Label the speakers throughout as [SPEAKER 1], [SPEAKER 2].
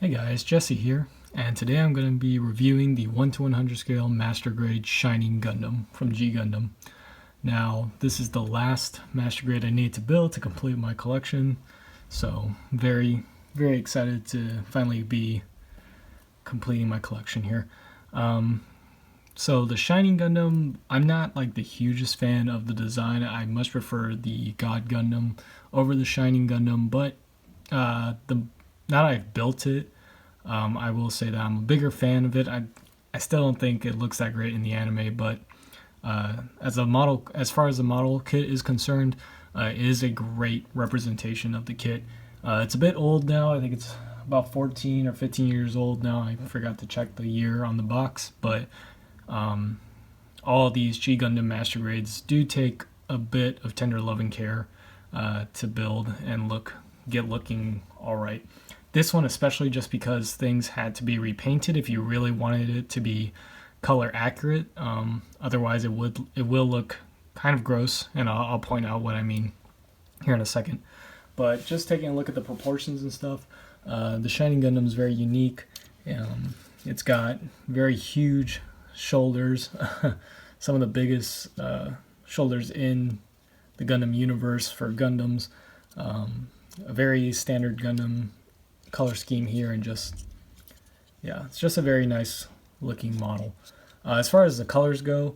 [SPEAKER 1] Hey guys, Jesse here, and today I'm going to be reviewing the 1 to 100 scale Master Grade Shining Gundam from G Gundam. Now, this is the last Master Grade I need to build to complete my collection, so very excited to finally be completing my collection here. So the Shining Gundam, I'm not like the hugest fan of the design. I much prefer the God Gundam over the Shining Gundam, but now that I've built it, I will say that I'm a bigger fan of it. I still don't think it looks that great in the anime, but as far as the model kit is concerned, it is a great representation of the kit. It's a bit old now. I think it's about 14 or 15 years old now. I forgot to check the year on the box, but all of these G Gundam Master Grades do take a bit of tender love and care to build and get looking all right. This one especially just because things had to be repainted if you really wanted it to be color accurate. Otherwise it will look kind of gross, and I'll point out what I mean here in a second. But just taking a look at the proportions and stuff, the Shining Gundam is very unique. It's got very huge shoulders, some of the biggest shoulders in the Gundam universe for Gundams. A very standard Gundam color scheme here, and it's just a very nice looking model. As far as the colors go,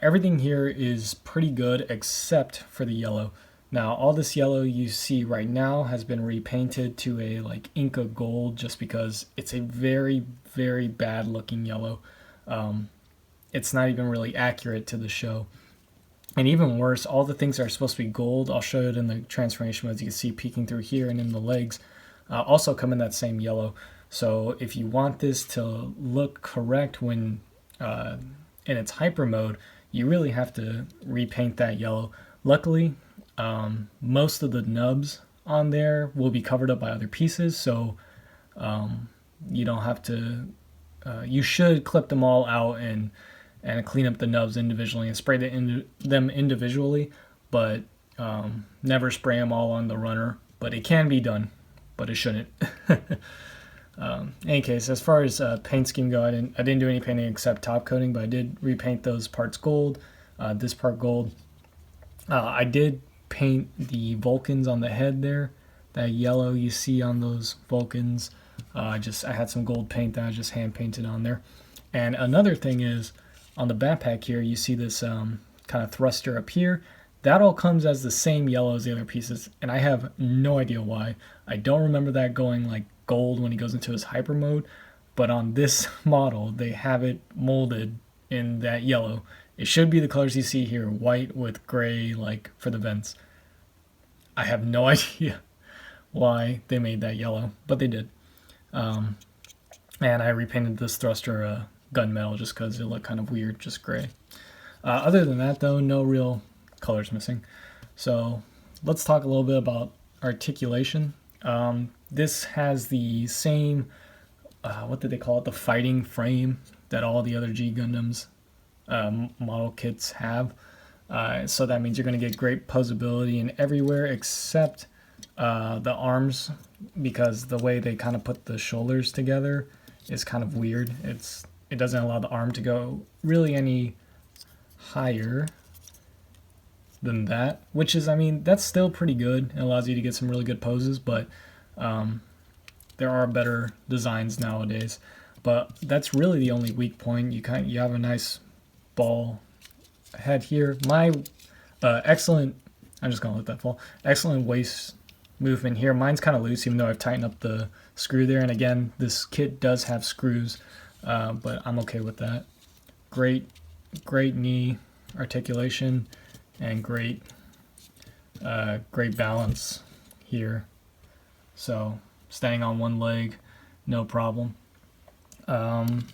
[SPEAKER 1] everything here is pretty good except for the yellow. Now all this yellow you see right now has been repainted to a like Inca gold, just because it's a very bad looking yellow. It's not even really accurate to the show. And even worse, all the things that are supposed to be gold, I'll show it in the transformation modes, you can see peeking through here and in the legs, also come in that same yellow. So if you want this to look correct when in its hyper mode, you really have to repaint that yellow. Luckily, most of the nubs on there will be covered up by other pieces, so you don't have to, you should clip them all out and clean up the nubs individually and spray them individually, but never spray them all on the runner. But it can be done, but it shouldn't. In any case, as far as paint scheme go, I didn't do any painting except top coating, but I did repaint those parts gold, this part gold. I did paint the Vulcans on the head there, that yellow you see on those Vulcans. I had some gold paint that I just hand painted on there. And another thing is, on the backpack here, you see this kind of thruster up here. That all comes as the same yellow as the other pieces, and I have no idea why. I don't remember that going like gold when he goes into his hyper mode, but on this model, they have it molded in that yellow. It should be the colors you see here, white with gray, like for the vents. I have no idea why they made that yellow, but they did. And I repainted this thruster gunmetal just because it looked kind of weird, just gray. Other than that though, no real colors missing. So let's talk a little bit about articulation. This has the same, what did they call it, the fighting frame that all the other G Gundams model kits have. So that means you're going to get great posability in everywhere except the arms, because the way they kind of put the shoulders together is kind of weird. It doesn't allow the arm to go really any higher than that, which is, I mean, that's still pretty good. It allows you to get some really good poses, but there are better designs nowadays. But that's really the only weak point. You have a nice ball head here. My excellent, I'm just gonna let that fall. Excellent waist movement here. Mine's kind of loose, even though I've tightened up the screw there. And again, this kit does have screws, but I'm okay with that. Great knee articulation and great balance here. So standing on one leg, no problem. And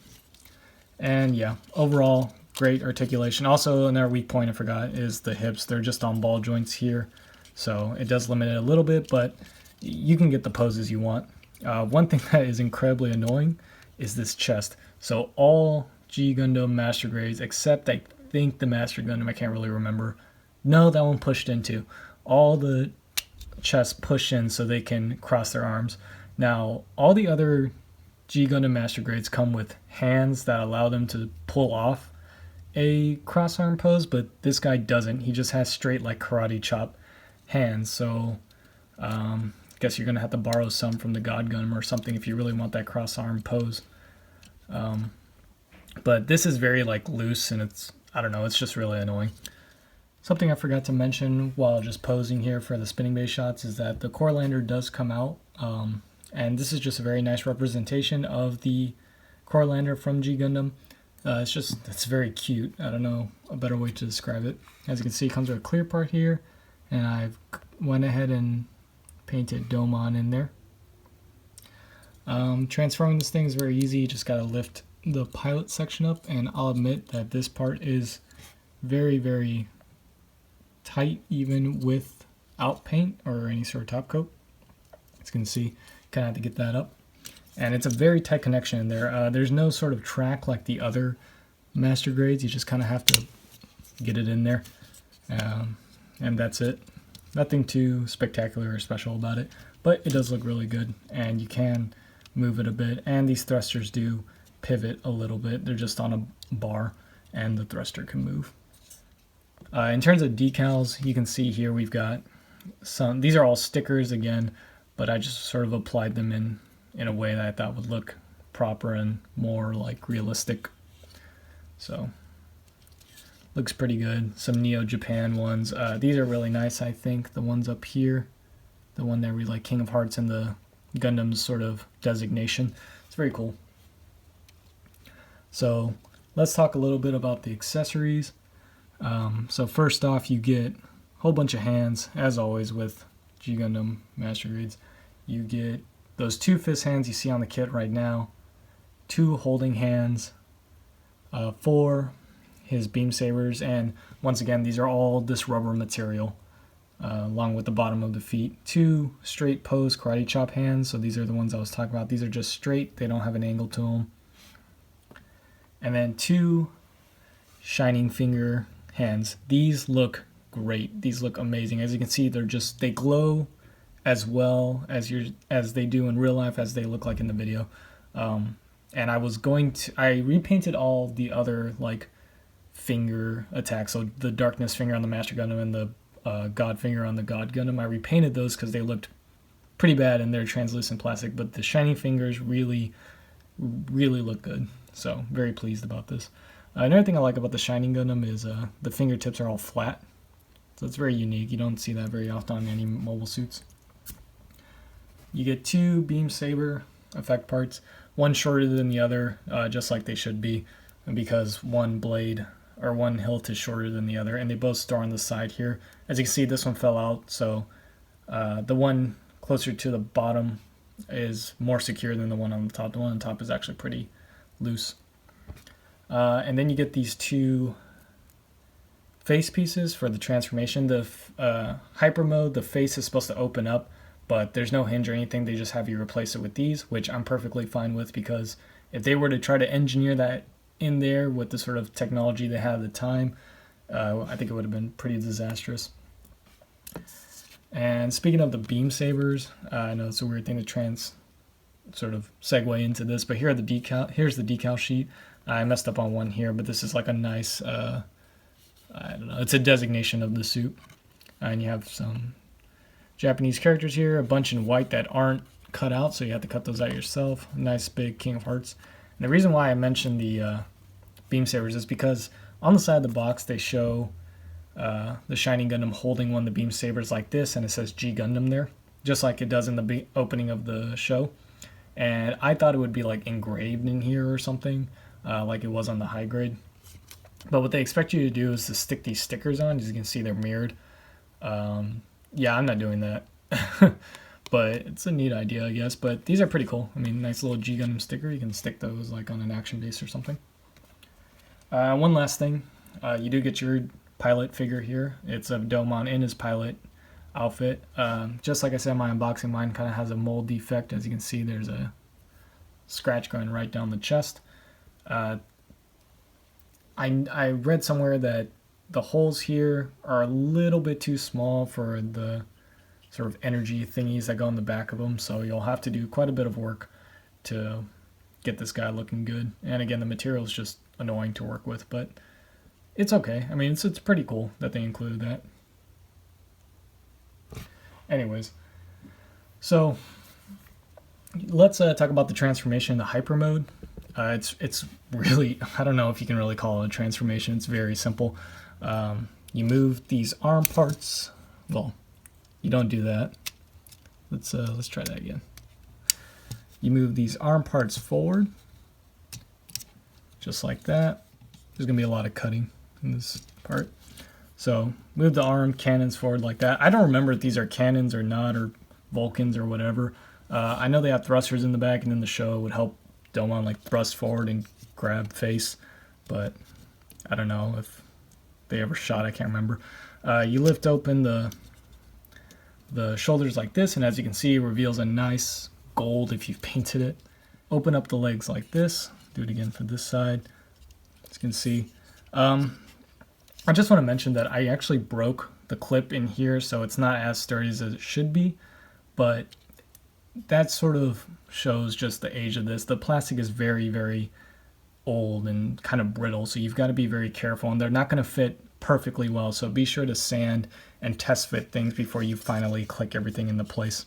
[SPEAKER 1] yeah, overall great articulation. Also, another weak point I forgot is the hips. They're just on ball joints here, so it does limit it a little bit, but you can get the poses you want. One thing that is incredibly annoying is this chest. So all G Gundam Master Grades, except I think the Master Gundam, I can't really remember. No, that one pushed into. All the chests push in so they can cross their arms. Now, all the other G Gundam Master Grades come with hands that allow them to pull off a cross arm pose, but this guy doesn't. He just has straight like karate chop hands. So I guess you're gonna have to borrow some from the God Gundam or something if you really want that cross arm pose. But this is very like loose, and it's, I don't know, it's just really annoying. Something I forgot to mention while just posing here for the spinning base shots is that the core lander does come out, and this is just a very nice representation of the core lander from G Gundam. It's very cute. I don't know a better way to describe it. As you can see, it comes with a clear part here, and I've went ahead and painted Domon in there. Transforming this thing is very easy. You just gotta lift the pilot section up, and I'll admit that this part is very, very tight even without paint or any sort of top coat. As you can see, kind of have to get that up, and it's a very tight connection in there. There's no sort of track like the other master grades. You just kind of have to get it in there, and that's it. Nothing too spectacular or special about it, but it does look really good, and you can move it a bit, and these thrusters do pivot a little bit. They're just on a bar, and the thruster can move. In terms of decals, you can see here we've got some, these are all stickers again, but I just sort of applied them in a way that I thought would look proper and more like realistic. So looks pretty good. Some Neo Japan ones. These are really nice, I think. The ones up here, the one that read like King of Hearts and the Gundam's sort of designation. It's very cool. So let's talk a little bit about the accessories. So first off, you get a whole bunch of hands, as always with G Gundam Master Grades. You get those 2 fist hands you see on the kit right now, 2 holding hands, 4 his beam sabers, and once again, these are all this rubber material, along with the bottom of the feet. 2 straight pose karate chop hands, so these are the ones I was talking about. These are just straight, they don't have an angle to them. And then 2 shining finger hands. These look great. These look amazing. As you can see, they glow as well as they do in real life, as they look like in the video. And I repainted all the other like finger attacks, so the darkness finger on the Master Gundam and the God finger on the God Gundam. I repainted those because they looked pretty bad in their translucent plastic, but the shining fingers really look good. So very pleased about this. Another thing I like about the Shining Gundam is the fingertips are all flat. So it's very unique. You don't see that very often on any mobile suits. You get 2 beam saber effect parts, one shorter than the other, just like they should be, because one blade or one hilt is shorter than the other, and they both store on the side here. As you can see, this one fell out, so the one closer to the bottom is more secure than the one on the top. The one on the top is actually pretty loose. And then you get these 2 face pieces for the transformation. The hyper mode, the face is supposed to open up, but there's no hinge or anything. They just have you replace it with these, which I'm perfectly fine with, because if they were to try to engineer that in there with the sort of technology they had at the time, I think it would have been pretty disastrous. And speaking of the beam sabers, I know it's a weird thing to sort of segue into this, but here's the decal sheet. I messed up on one here, but this is like a nice, I don't know, it's a designation of the suit. And you have some Japanese characters here, a bunch in white that aren't cut out, so you have to cut those out yourself. A nice big King of Hearts. And the reason why I mentioned the beam sabers is because on the side of the box they show the Shining Gundam holding one of the beam sabers like this, and it says G Gundam there, just like it does in the opening of the show. And I thought it would be like engraved in here or something, like it was on the high grade. But what they expect you to do is to stick these stickers on. As you can see, they're mirrored. Yeah, I'm not doing that. But it's a neat idea, I guess. But these are pretty cool. I mean, nice little G Gundam sticker. You can stick those like on an action base or something. One last thing. You do get your pilot figure here. It's a Domon in his pilot outfit. Just like I said in my unboxing, mine kind of has a mold defect. As you can see, there's a scratch going right down the chest. I read somewhere that the holes here are a little bit too small for the sort of energy thingies that go in the back of them, so you'll have to do quite a bit of work to get this guy looking good. And again, the material is just annoying to work with, but it's okay. I mean, it's pretty cool that they included that. Anyways, so let's talk about the transformation in the hyper mode. It's really, I don't know if you can really call it a transformation. It's very simple. You move these arm parts. Well, you don't do that. Let's try that again. You move these arm parts forward, just like that. There's gonna be a lot of cutting in this part. So move the arm cannons forward like that. I don't remember if these are cannons or not, or Vulcans or whatever. I know they have thrusters in the back, and in the show it would help Domon like thrust forward and grab face, but I don't know if they ever shot. I can't remember. You lift open the shoulders like this, and as you can see, it reveals a nice gold if you've painted it. Open up the legs like this. Do it again for this side. As you can see. I just want to mention that I actually broke the clip in here, so it's not as sturdy as it should be, but that sort of shows just the age of this. The plastic is very, very old and kind of brittle, so you've got to be very careful, and they're not going to fit perfectly well, so be sure to sand and test fit things before you finally click everything into place.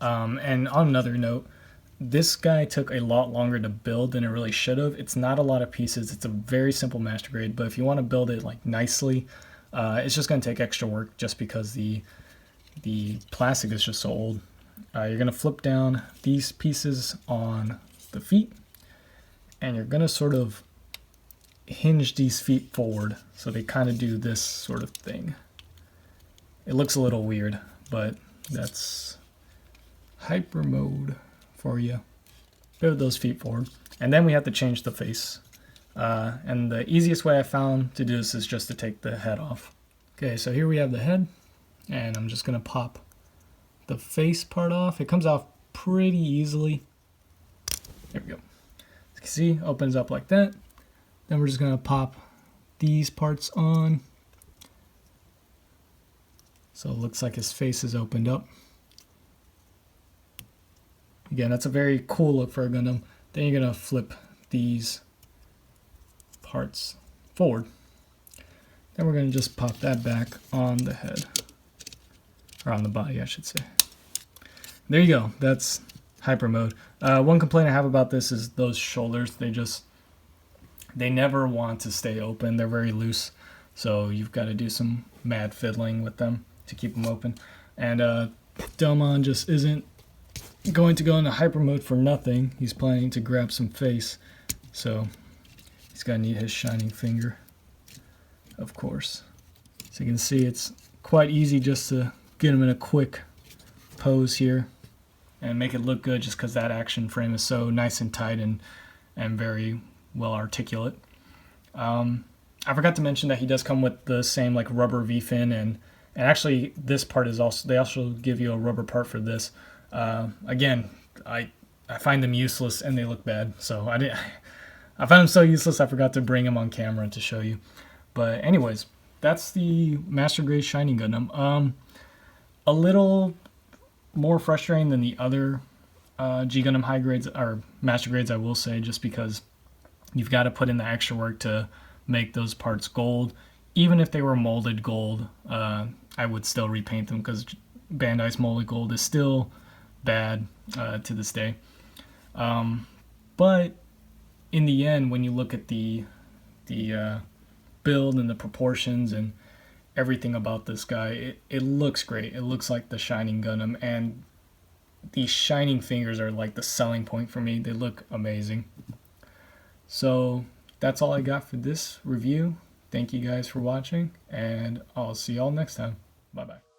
[SPEAKER 1] And on another note, this guy took a lot longer to build than it really should have. It's not a lot of pieces. It's a very simple master grade, but if you want to build it like nicely, it's just going to take extra work just because the plastic is just so old. You're going to flip down these pieces on the feet, and you're going to sort of hinge these feet forward so they kind of do this sort of thing. It looks a little weird, but that's hyper mode for you. Move those feet forward, and then we have to change the face. And the easiest way I found to do this is just to take the head off. Okay, so here we have the head, and I'm just gonna pop the face part off. It comes off pretty easily. There we go. As you can see, opens up like that. Then we're just gonna pop these parts on. So it looks like his face is opened up. Again, that's a very cool look for a Gundam. Then you're gonna flip these parts forward. Then we're gonna just pop that back on the head, or on the body, I should say. There you go. That's hyper mode. One complaint I have about this is those shoulders. They never want to stay open. They're very loose, so you've got to do some mad fiddling with them to keep them open. And Domon just isn't going to go into hyper mode for nothing. He's planning to grab some face, so he's gonna need his shining finger, of course. So you can see it's quite easy just to get him in a quick pose here and make it look good, just because that action frame is so nice and tight and very well articulate. I forgot to mention that he does come with the same like rubber V-fin, and actually this part is also, they also give you a rubber part for this. Again, I find them useless and they look bad, so I find them so useless I forgot to bring them on camera to show you. But anyways, that's the Master Grade Shining Gundam. A little more frustrating than the other G Gundam high grades or Master Grades, I will say, just because you've got to put in the extra work to make those parts gold. Even if they were molded gold, I would still repaint them, because Bandai's molded gold is still bad to this day. But in the end, when you look at the build and the proportions and everything about this guy, it looks great. It looks like the Shining Gundam, and these shining fingers are like the selling point for me. They look amazing. So that's all I got for this review. Thank you guys for watching, and I'll see y'all next time. Bye bye.